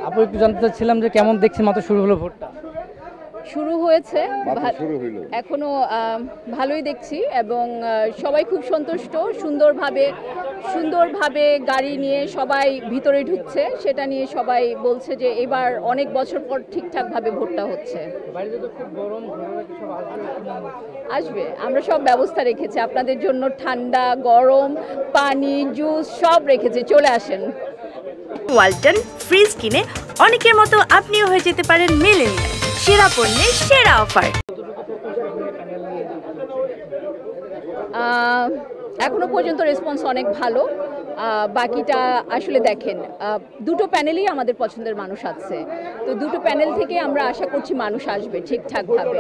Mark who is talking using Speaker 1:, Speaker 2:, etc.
Speaker 1: আপু একটু জানতে চাচ্ছিলাম যে কেমন দেখছি মাত্র শুরু হলো ভোটটা।
Speaker 2: শুরু হয়েছে,
Speaker 3: শুরু হইলো।
Speaker 2: এখনো ভালোই দেখছি এবং সবাই খুব সন্তুষ্ট। সুন্দরভাবে গাড়ি নিয়ে সবাই ভিতরে ঢুকছে, সেটা নিয়ে সবাই বলছে যে এবার অনেক বছর পর ঠিকঠাকভাবে ভোটটা হচ্ছে।
Speaker 1: বাইরে তো খুব গরম, ঘরে সব
Speaker 2: আসবে, আমরা সব ব্যবস্থা রেখেছি আপনাদের জন্য, ঠান্ডা গরম পানি জুস সব রেখেছি, চলে আসেন।
Speaker 4: ওয়ালটন ফ্রিজ কিনে অনেকের মতো আপনিও হয়ে যেতে পারেন মিলেনিয়াল। সেরা পণ্যের সেরা অফার।
Speaker 2: এখনো পর্যন্ত রেসপন্স অনেক ভালো। বাকিটা আসলে দেখেন, দুটো প্যানেলই আমাদের পছন্দের মানুষ আছে, তো দুটো প্যানেল থেকে আমরা আশা করছি মানুষ আসবে ঠিকঠাকভাবে।